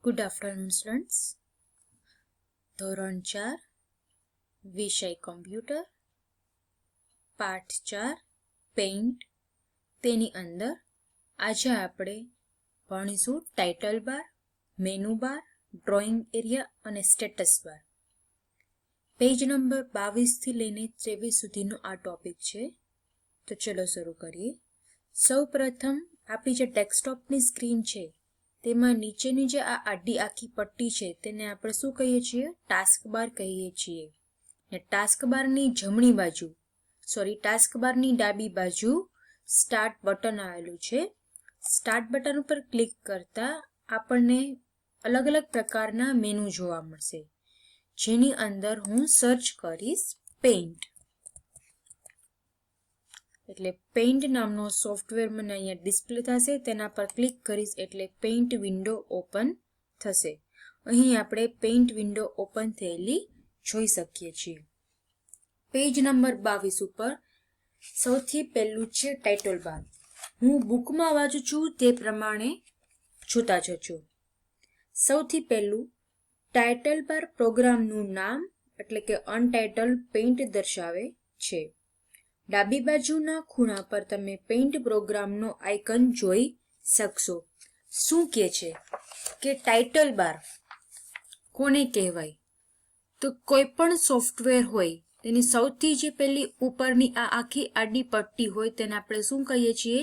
Good afternoon students. ધોરણ 4 વિષય computer, પાઠ 4 પેઇન્ટ. તેની અંદર આજે આપણે ભણીશું ટાઇટલ બાર, મેનુ બાર, ડ્રોઈંગ એરિયા અને સ્ટેટસ બાર. પેજ નંબર 22 થી લઈને 23 સુધીનો આ ટોપિક છે. તો ચલો શરૂ કરીએ. સૌ પ્રથમ આપણી જે ડેસ્કટોપની સ્ક્રીન છે તેમાં નીચેની જે આ આડી આખી પટ્ટી છે તેને આપણે શું કહીએ છીએ? ટાસ્ક બાર કહીએ છીએ. ને ટાસ્ક બારની ડાબી બાજુ સ્ટાર્ટ બટન આવેલું છે. સ્ટાર્ટ બટન ઉપર ક્લિક કરતા આપણને અલગ અલગ પ્રકારના મેનુ જોવા મળશે, જેની અંદર હું સર્ચ કરીશ પેઇન્ટ. એટલે પેઇન્ટ નામનો સોફ્ટવેર મને અહીંયા ડિસ્પ્લે થશે. તેના પર ક્લિક કરીશ એટલે પેઇન્ટ વિન્ડો ઓપન થશે. અહીં આપણે પેઇન્ટ વિન્ડો ઓપન થયેલી જોઈ શકીએ છીએ. પેજ નંબર 22 ઉપર સૌથી પહેલું છે ટાઇટલ બાર. હું બુકમાં વાંચું છું તે પ્રમાણે જોતા જજો. સૌથી પહેલું ટાઇટલ બાર પ્રોગ્રામનું નામ એટલે કે અનટાઇટલ પેઇન્ટ દર્શાવે છે. ડાબી બાજુના ખૂણા પર તમે પેઇન્ટ પ્રોગ્રામનો આઇકન જોઈ શકશો. શું કહે છે કે ટાઇટલ બાર કોને કહેવાય? તો કોઈ પણ સોફ્ટવેર હોય તેની સૌથી જે પહેલી ઉપરની આ આખી આડી પટ્ટી હોય તેને આપણે શું કહીએ છીએ?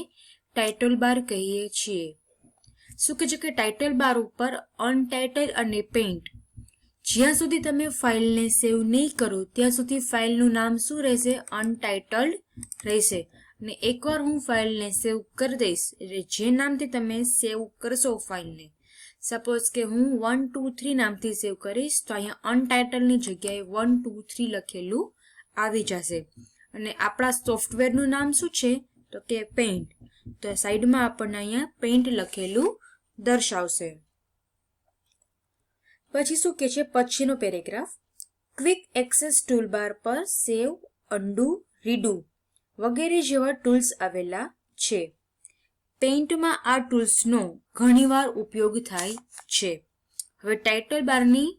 ટાઇટલ બાર કહીએ છીએ. શું કહે છે કે ટાઇટલ બાર ઉપર અનટાઇટલ અને પેઇન્ટ, જ્યાં સુધી તમે ફાઇલને સેવ નહીં કરો ત્યાં સુધી ફાઇલનું નામ શું રહેશે? અનટાઇટલ્ડ રહેશે. અને એકવાર હું ફાઇલને સેવ કરી દઈશ એટલે જે નામથી તમે સેવ કરશો ફાઇલને, સપોઝ કે હું 1 2 3 નામથી સેવ કરીશ તો અહીંયા અનટાઇટલની જગ્યાએ 1 2 3 લખેલું આવી જશે. અને આપણા સોફ્ટવેરનું નામ શું છે? તો કે પેઇન્ટ. તો સાઈડમાં આપણને અહીંયા પેઇન્ટ લખેલું દર્શાવશે. પછી શું કે છે પછીનો પેરેગ્રાફ? ક્વિક એક્સેસ ટૂલબાર પર સેવ, અન્ડુ, રીડુ વગેરે જેવા ટૂલ્સ આવેલા છે. પેઇન્ટમાં આ ટૂલ્સનો ઘણીવાર ઉપયોગ થાય છે. હવે ટાઇટલ બારની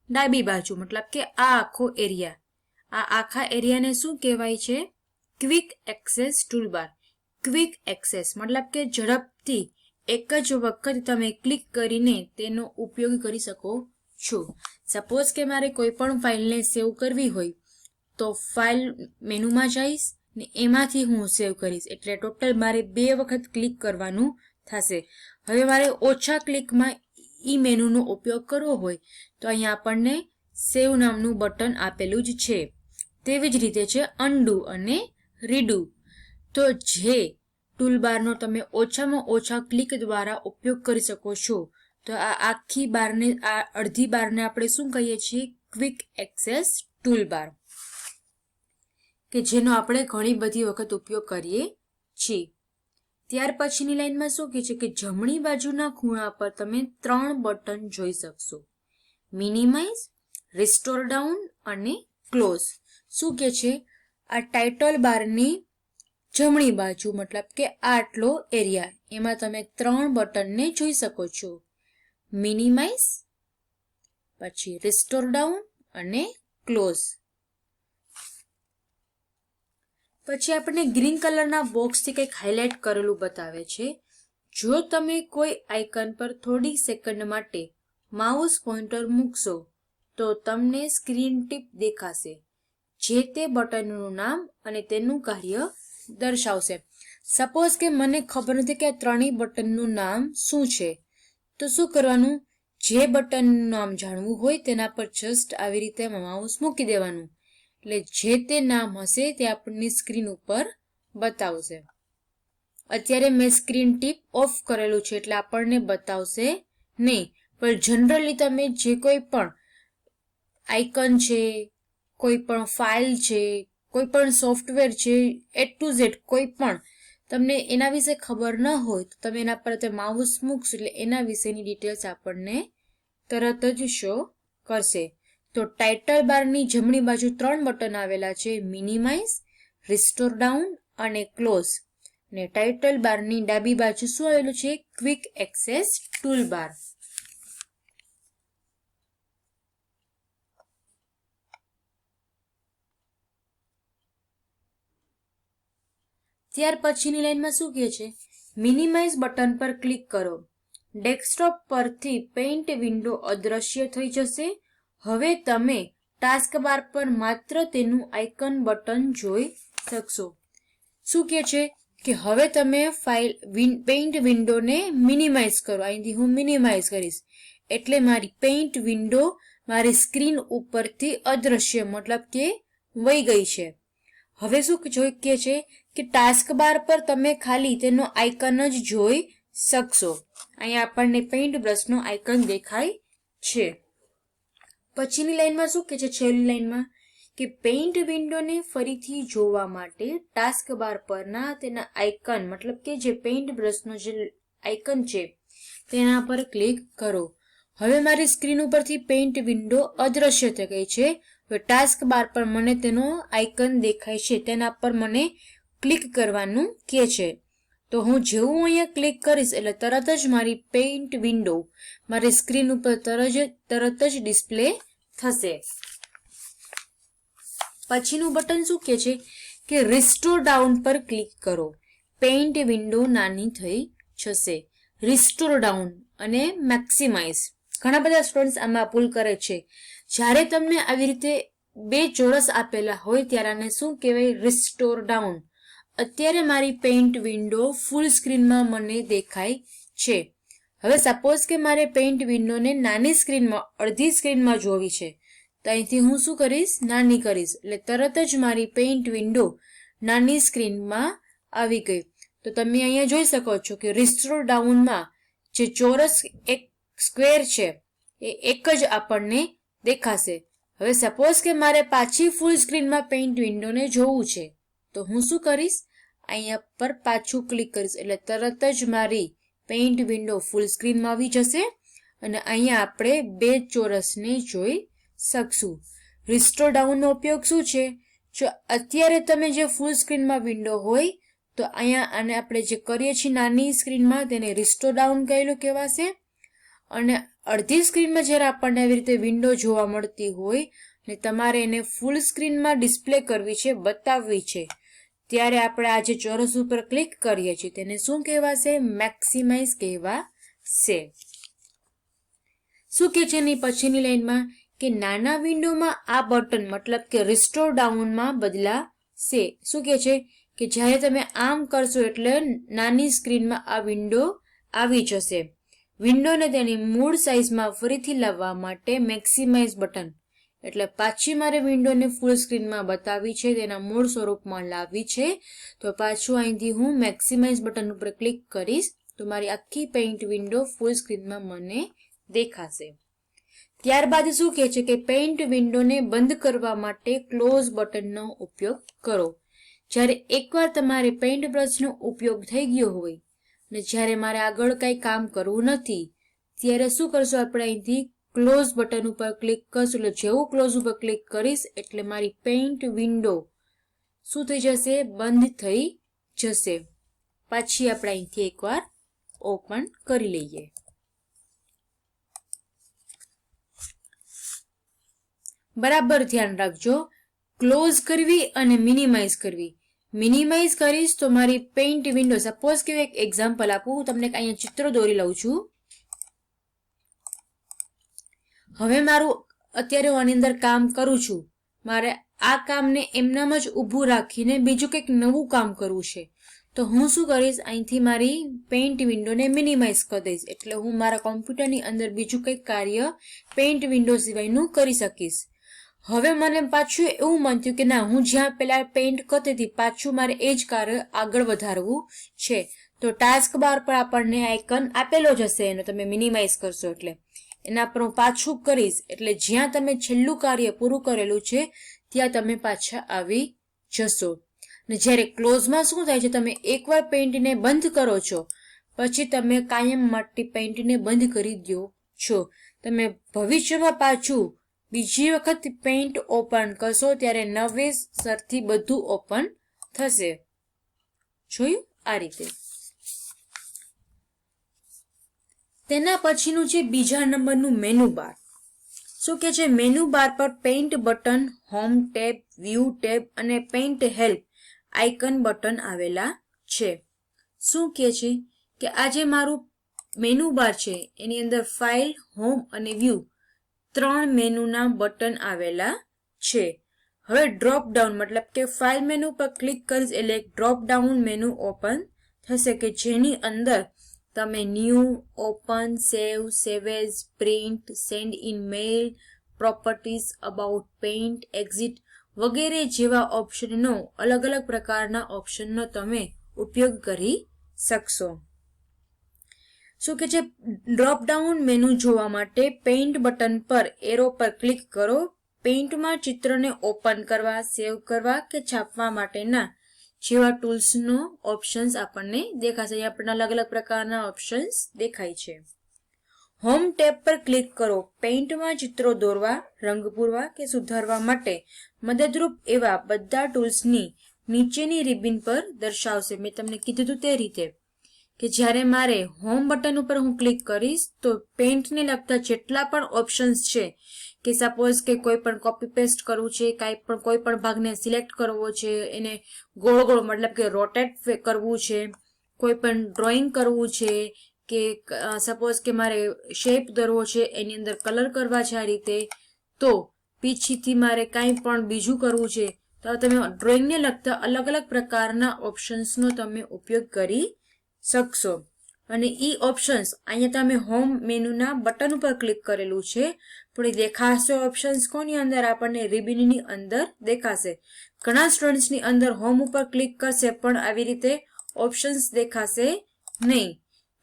ડાબી બાજુ મતલબ કે આ આખો એરિયા, આ આખા એરિયાને શું કહેવાય છે? Quick access toolbar. Quick access મતલબ કે ઝડપથી એક જ વખત તમે ક્લિક કરીને તેનો ઉપયોગ કરી શકો છો. સપોઝ કે મારે કોઈ પણ ફાઇલને સેવ કરવી હોય તો ફાઇલ મેનુમાં જઈશ ને એમાંથી હું સેવ કરીશ એટલે ટોટલ મારે 2 વખત ક્લિક કરવાનું થશે. હવે મારે ઓછા ક્લિકમાં ઈ મેનુનો ઉપયોગ કરવો હોય તો અહીંયા આપણને સેવ નામનું બટન આપેલું જ છે. તેવી જ રીતે છે અન્ડુ અને રીડુ. તો જે ટૂલબારનો તમે ઓછામાં ઓછા ક્લિક દ્વારા ઉપયોગ કરી શકો છો. તો આ આખી બારને, આ અડધી બારને આપણે શું કહીએ છીએ? ક્વિક એક્સેસ ટૂલબાર, કે જેનો આપણે ઘણી બધી વખત ઉપયોગ કરીએ છીએ. ત્યાર પછીની લાઈનમાં શું કહે છે કે જમણી બાજુના ખૂણા પર તમે 3 બટન જોઈ શકશો: મિનિમાઇઝ, રિસ્ટોર ડાઉન અને ક્લોઝ. શું કહે છે? આ ટાઇટલ બારની જમણી બાજુ મતલબ કે આટલો એરિયા, એમાં તમે 3 બટનને જોઈ શકો છો: મિનિમાઇઝ, પછી રિસ્ટોર ડાઉન અને ક્લોઝ. પછી આપણને ગ્રીન કલરના બોક્સથી કંઈક હાઇલાઇટ કરેલું બતાવે છે. જો તમે કોઈ આઇકન પર થોડી સેકન્ડ માટે માઉસ પોઇન્ટર મૂકશો તો તમને સ્ક્રીન ટીપ દેખાશે, જે તે બટનનું નામ અને તેનું કાર્ય દર્શાવશે. સપોઝ કે મને ખબર નથી કે આ 3 બટનનું નામ શું છે, તો શું કરવાનું? જે બટનનું નામ જાણવું હોય તેના પર જસ્ટ આવી રીતે માઉસ મૂકી દેવાનું એટલે જે તે નામ હશે તે આપણને સ્ક્રીન ઉપર બતાવશે. અત્યારે મેં સ્ક્રીન ટીપ ઓફ કરેલું છે એટલે આપણને બતાવશે નહીં, પણ જનરલી તમે જે કોઈ પણ આઇકન છે, કોઈ પણ ફાઇલ છે, કોઈ પણ સોફ્ટવેર છે, A to Z કોઈ પણ તમને એના વિશે ખબર ન હોય તો તમે એના પર માઉસ મૂકશો એટલે એના વિશેની ડિટેલ્સ આપણને તરત જ શો કરશે. તો ટાઇટલ બારની જમણી બાજુ 3 બટન આવેલા છે: મિનિમાઇઝ, રિસ્ટોર ડાઉન અને ક્લોઝ. ને ટાઇટલ બારની ડાબી બાજુ શું આવેલું છે? Quick access toolbar. ત્યાર પછીની લાઈનમાં શું કહે છે, મિનિમાઇઝ બટન પર ક્લિક કરો. ડેસ્કટોપ પરથી પેઇન્ટ વિન્ડો અદૃશ્ય થઈ જશે. હવે તમે ટાસ્ક બાર પર માત્ર તેનું આઇકન બટન જોઈ શકશો. શું કહે છે કે હવે તમે પેઇન્ટ વિન્ડોને મિનિમાઇઝ કરો. અહીંથી હું મિનિમાઇઝ કરીશ એટલે મારી પેઇન્ટ વિન્ડો મારી સ્ક્રીન ઉપરથી અદૃશ્ય મતલબ કે વહી ગઈ છે. હવે શું કહે છે કે ટાસ્ક બાર પર તમે ખાલી તેનો આઇકન જ જોઈ શકશો. અહીંયા આપણને પેઇન્ટ બ્રશનો આઇકન દેખાય છે. પછીની લાઈનમાં શું કહે છે, છેલ્લી લાઈનમાં કે પેઇન્ટ વિન્ડોને ફરીથી જોવા માટે ટાસ્ક બાર પરના તેના આઇકન મતલબ કે જે પેઇન્ટ બ્રશનો જે આઇકન છે તેના પર ક્લિક કરો. હવે મારી સ્ક્રીન ઉપરથી પેઇન્ટ વિન્ડો અદૃશ્ય થઈ ગઈ છે. હવે ટાસ્ક બાર પર મને તેનો આઇકન દેખાય છે, તેના પર મને ક્લિક કરવાનું કહે છે. તો હું જેવું અહીંયા ક્લિક કરીશ એટલે તરત જ મારી પેઇન્ટ વિન્ડો મારી સ્ક્રીન ઉપર તરત જ ડિસ્પ્લે થશે. પછીનું બટન શું કહે છે કે રિસ્ટોર ડાઉન પર ક્લિક કરો. પેઇન્ટ વિન્ડો નાની થઈ જશે. રિસ્ટોર ડાઉન અને મેક્સિમાઇઝ. ઘણા બધા સ્ટુડન્ટ્સ આમાં ભૂલ કરે છે. જ્યારે તમને આવી રીતે બે ચોરસ આપેલા હોય ત્યારે આને શું કહેવાય, રિસ્ટોર ડાઉન. અત્યારે મારી પેઇન્ટ વિન્ડો ફૂલ સ્ક્રીનમાં મને દેખાય છે. હવે સપોઝ કે મારે પેઇન્ટ વિન્ડોને નાની સ્ક્રીનમાં અડધી સ્ક્રીનમાં જોવી છે તો અહીંથી હું શું કરીશ, નાની કરીશ એટલે તરત જ મારી પેઇન્ટ વિન્ડો નાની સ્ક્રીનમાં આવી ગઈ. તો તમે અહીંયા જોઈ શકો છો કે રિસ્ટોર ડાઉનમાં જે ચોરસ એક સ્ક્વેર છે એ એક જ આપણને દેખાશે. હવે સપોઝ કે મારે પાછી ફૂલ સ્ક્રીનમાં પેઇન્ટ વિન્ડોને જોવું છે તો હું શું કરીશ, અહીંયા પર પાછું ક્લિક કરીશ એટલે તરત જ મારી પેઇન્ટ વિન્ડો ફૂલ સ્ક્રીનમાં આવી જશે અને અહીંયા આપણે બે ચોરસને જોઈ શકશું. રિસ્ટોર ડાઉનનો ઉપયોગ શું છે, જો અત્યારે તમે જે ફૂલ સ્ક્રીનમાં વિન્ડો હોય તો અહીંયા આને આપણે જે કરીએ છીએ નાની સ્ક્રીનમાં તેને રિસ્ટોર ડાઉન કહેલું કહેવાશે. અને અડધી સ્ક્રીનમાં જ્યારે આપણને આવી રીતે વિન્ડો જોવા મળતી હોય ને તમારે એને ફૂલ સ્ક્રીનમાં ડિસ્પ્લે કરવી છે, બતાવવી છે, ત્યારે આપણે આ જે ચોરસ ઉપર ક્લિક કરીએ છીએ તેને શું કહેવાશે, મેક્સિમાઇઝ કહેવાશે. શું કે છે એની પછીની લાઈનમાં કે નાના વિન્ડોમાં આ બટન મતલબ કે રિસ્ટોર ડાઉનમાં બદલાશે. શું કે છે કે જ્યારે તમે આમ કરશો એટલે નાની સ્ક્રીનમાં આ વિન્ડો આવી જશે. વિન્ડોને તેની મૂળ સાઇઝમાં ફરીથી લાવવા માટે મેક્સિમાઇઝ બટન એટલે પાછી મારે વિન્ડોને ફૂલ સ્ક્રીનમાં બતાવી છે, તેના મૂળ સ્વરૂપમાં લાવવી છે તો પાછું અહીંથી હું મેક્સિમાઇઝ બટન ઉપર ક્લિક કરીશ તો મારી આખી પેઇન્ટ વિન્ડો ફૂલ સ્ક્રીનમાં મને દેખાશે. ત્યારબાદ શું કહે છે કે પેઇન્ટ વિન્ડોને બંધ કરવા માટે ક્લોઝ બટનનો ઉપયોગ કરો. જ્યારે એકવાર તમારે પેઇન્ટ બ્રશનો ઉપયોગ થઈ ગયો હોય અને જ્યારે મારે આગળ કંઈ કામ કરવું નથી ત્યારે શું કરશું, આપણે અહીંથી ક્લોઝ બટન ઉપર ક્લિક કરશું. એટલે જેવું ક્લોઝ ઉપર ક્લિક કરીશ એટલે મારી પેઇન્ટ વિન્ડો શું થઈ જશે, બંધ થઈ જશે. પાછી આપણે અહીંથી એકવાર ઓપન કરી લઈએ. બરાબર ધ્યાન રાખજો, ક્લોઝ કરવી અને મિનિમાઇઝ કરવી. મિનિમાઇઝ કરીશ તો મારી પેઇન્ટ વિન્ડો, સપોઝ કે એક એક્ઝામ્પલ આપું, હું તમને અહીંયા ચિત્ર દોરી લઉં છું. હવે મારું અત્યારે હું આની અંદર કામ કરું છું, મારે આ કામને એમનામ જ ઊભું રાખીને બીજું કંઈક નવું કામ કરવું છે તો હું શું કરીશ, અહીંથી મારી પેઇન્ટ વિન્ડોને મિનિમાઇઝ કરી દઈશ એટલે હું મારા કોમ્પ્યુટરની અંદર બીજું કંઈક કાર્ય પેઇન્ટ વિન્ડો સિવાયનું કરી શકીશ. હવે મને પાછું એવું મન થયું કે ના, હું જ્યાં પેલા પેઇન્ટ કરતી હતી પાછું મારે એ જ કાર્ય આગળ વધારવું છે તો ટાસ્ક બાર પર આપણને આઇકન આપેલો જ હશે એનો, તમે મિનિમાઇઝ કરશો એટલે એના પર હું પાછું કરીશ એટલે જ્યાં તમે છેલ્લું કાર્ય પૂરું કરેલું છે ત્યાં તમે પાછા આવી જશો. અને જ્યારે ક્લોઝમાં શું થાય છે, તમે એકવાર પેઇન્ટને બંધ કરો છો પછી તમે કાયમ માટે પેઇન્ટને બંધ કરી દો છો. તમે ભવિષ્યમાં પાછું બીજી વખત પેઇન્ટ ઓપન કરશો ત્યારે નવેસરથી બધું ઓપન થશે. જોયું આ રીતે. તેના પછીનું છે બીજા નંબરનું મેનુ બાર. શું કે છે, મેનુ બાર પર paint button, home tab, view tab અને પેઇન્ટ હેલ્પ આઇકન બટન આવેલા છે. શું કહે છે કે આ જે મારું મેનુ બાર છે એની અંદર ફાઇલ, હોમ અને વ્યૂ 3 મેનુના બટન આવેલા છે. હવે ડ્રોપ ડાઉન મતલબ કે ફાઇલ મેનુ પર ક્લિક કરીશ એટલે એક ડ્રોપ ડાઉન મેનુ ઓપન થશે કે જેની અંદર તમે new, open, save as, print, send in mail, properties, about, paint, exit વગેરે જેવા ઓપ્શનનો અલગ અલગ પ્રકારના ઓપ્શનનો તમે ઉપયોગ કરી શકશો. શું કે છે ડ્રોપ ડાઉન મેનુ જોવા માટે પેઇન્ટ બટન પર એરો પર ક્લિક કરો. પેઇન્ટમાં ચિત્રને ઓપન કરવા, સેવ કરવા કે છાપવા માટેના જેવા ટૂલ્સનો ઓપ્શન્સ આપણને દેખાશે. અહીંયા આપણને અલગ અલગ પ્રકારના ઓપ્શન્સ દેખાય છે. હોમ ટેબ પર ક્લિક કરો. પેઇન્ટમાં ચિત્રો દોરવા, રંગ પૂરવા કે સુધારવા માટે મદદરૂપ એવા બધા ટૂલ્સની નીચેની રિબિન પર દર્શાવશે. મેં તમને કીધું હતું તે રીતે કે જ્યારે મારે હોમ બટન ઉપર હું ક્લિક કરીશ તો પેઇન્ટને લગતા જેટલા પણ ઓપ્શન્સ છે કે સપોઝ કે કોઈ પણ કોપી પેસ્ટ કરવું છે, કોઈ પણ ભાગને સિલેક્ટ કરવો છે, એને ગોળ ગોળ મતલબ કે રોટેટ કરવું છે, કોઈ પણ ડ્રોઈંગ કરવું છે કે સપોઝ કે મારે શેપ દોરવો છે, એની અંદર કલર કરવા છે આ રીતે, તો પીછીથી મારે કાંઈ પણ બીજું કરવું છે તો તમે ડ્રોઈંગને લગતા અલગ અલગ પ્રકારના ઓપ્શન્સનો તમે ઉપયોગ કરી શકશો. અને ઈ ઓપ્શન્સ અહીંયા તમે હોમ મેનુના બટન ઉપર ક્લિક કરેલું છે પણ એ દેખાશે ઓપ્શન્સ કોની અંદર? આપણને રિબિનની અંદર દેખાશે. ઘણા સ્ટુડન્ટ્સની અંદર હોમ ઉપર ક્લિક કરશે પણ આવી રીતે ઓપ્શન્સ દેખાશે નહીં.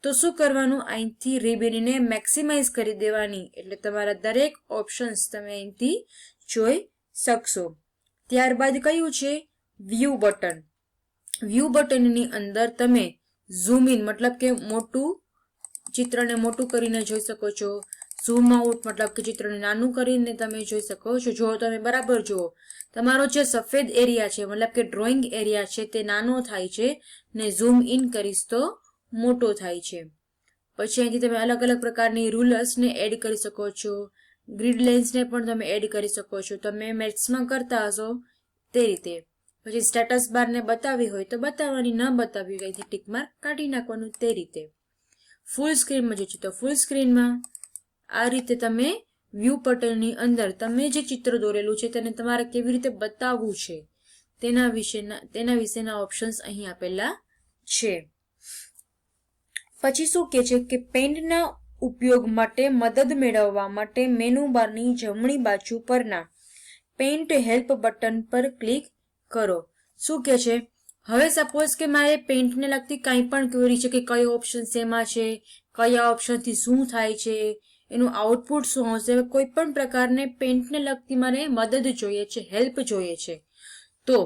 તો શું કરવાનું? અહીંથી રિબિનને મેક્સિમાઇઝ કરી દેવાની એટલે તમારા દરેક ઓપ્શન્સ તમે અહીંથી જોઈ શકશો. ત્યારબાદ કયું છે? View button. વ્યૂ બટનની અંદર તમે ઝૂમ ઇન મતલબ કે મોટું ચિત્રને મોટું કરીને જોઈ શકો છો. ઝૂમ આઉટ મતલબ કે ચિત્રને નાનું કરીને તમે જોઈ શકો છો. જો તમે બરાબર જુઓ, તમારો જે સફેદ એરિયા છે મતલબ કે ડ્રોઈંગ એરિયા છે તે નાનો થાય છે ને ઝૂમ ઇન કરીશ તો મોટો થાય છે. પછી અહીંથી તમે અલગ અલગ પ્રકારની રૂલર્સને એડ કરી શકો છો. ગ્રીડ લાઇન્સને પણ તમે એડ કરી શકો છો. તમે મેથ્સમાં કરતા હશો તે રીતે. પછી સ્ટેટસ બારને બતાવી હોય તો બતાવવાની, ન બતાવી હોય અહીંથી ટીક માર્ક કાઢી નાખવાનું તે રીતે. ફૂલ સ્ક્રીનમાં જોઈએ તો ફૂલ સ્ક્રીનમાં આ રીતે તમે વ્યૂ બટનની અંદર તમે જે ચિત્ર દોરેલું છે તેને તમારે કેવી રીતે બતાવવું છે તેના વિશેના ઓપ્શન્સ અહીં આપેલા છે. પછી શું કહે છે કે પેઇન્ટના ઉપયોગ માટે મદદ મેળવવા માટે મેનુ બારની જમણી બાજુ પરના પેઇન્ટ હેલ્પ બટન પર ક્લિક કરો. શું કહે છે? હવે સપોઝ કે મારે પેઇન્ટને લગતી કાંઈ પણ ક્વેરી છે કે કયો ઓપ્શન શેમાં છે, કયા ઓપ્શનથી શું થાય છે, એનું આઉટપુટ શું હશે, કોઈ પણ પ્રકારને પેઇન્ટને લગતી મારે મદદ જોઈએ છે, હેલ્પ જોઈએ છે, તો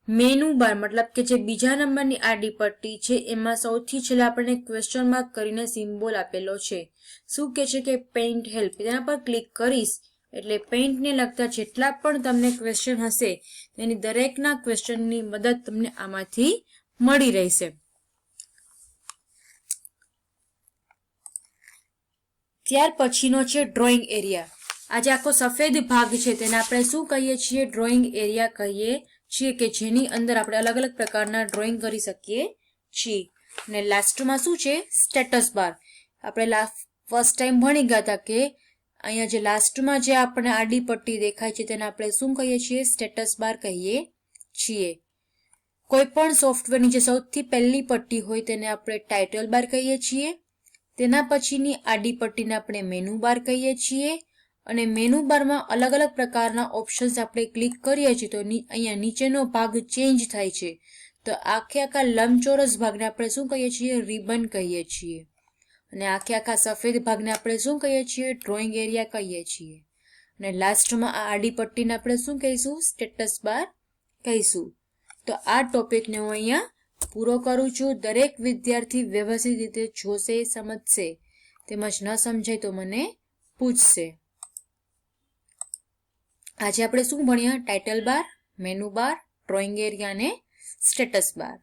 મેનુ બાર મતલબ કે જે બીજા નંબરની આડી પટ્ટી છે એમાં સૌથી છેલ્લા આપણને ક્વેશ્ચન માર્ક કરીને સિમ્બોલ આપેલો છે. શું કહે છે કે પેઇન્ટ હેલ્પ, તેના પર ક્લિક કરીશ એટલે પેઇન્ટને લગતા જેટલા પણ તમને ક્વેશ્ચન હશે તેની દરેકના ક્વેશ્ચનની મદદ તમને આમાંથી મળી રહેશે. ત્યાર પછીનો છે ડ્રોઈંગ એરિયા. આ જે આખો સફેદ ભાગ છે તેને આપણે શું કહીએ છીએ? ડ્રોઈંગ એરિયા કહીએ છીએ કે જેની અંદર આપણે અલગ અલગ પ્રકારના ડ્રોઈંગ કરી શકીએ છીએ. અને લાસ્ટમાં શું છે? Status bar. આપણે ફર્સ્ટ ટાઈમ ભણી ગયા હતા કે અહીંયા જે લાસ્ટમાં જે આપણે આડી પટ્ટી દેખાય છે તેને આપણે શું કહીએ છીએ? સ્ટેટસ બાર કહીએ છીએ. કોઈ પણ સોફ્ટવેરની જે સૌથી પહેલી પટ્ટી હોય તેને આપણે ટાઇટલ બાર કહીએ છીએ. તેના પછીની આડી પટ્ટીને આપણે મેનુ બાર કહીએ છીએ. અને મેનુ બારમાં અલગ અલગ પ્રકારના ઓપ્શન્સ આપણે ક્લિક કરીએ છીએ તો અહીંયા નીચેનો ભાગ ચેન્જ થાય છે. તો આખા લંબચોરસ ભાગને આપણે શું કહીએ છીએ? રિબન કહીએ છીએ. અને આખા સફેદ ભાગને આપણે શું કહીએ છીએ? ડ્રોઈંગ એરિયા કહીએ છીએ. અને લાસ્ટમાં આ આડી પટ્ટીને આપણે શું કહીશું? સ્ટેટસ બાર કહીશું. તો આ ટોપિકને હું અહીંયા પૂરો કરું છું. દરેક વિદ્યાર્થી વ્યવસ્થિત રીતે જોશે, સમજશે, તેમજ ન સમજાય તો મને પૂછશે. આજે આપણે શું ભણ્યા? ટાઇટલ બાર, મેનુ બાર, ડ્રોઈંગ એરિયા અને સ્ટેટસ બાર.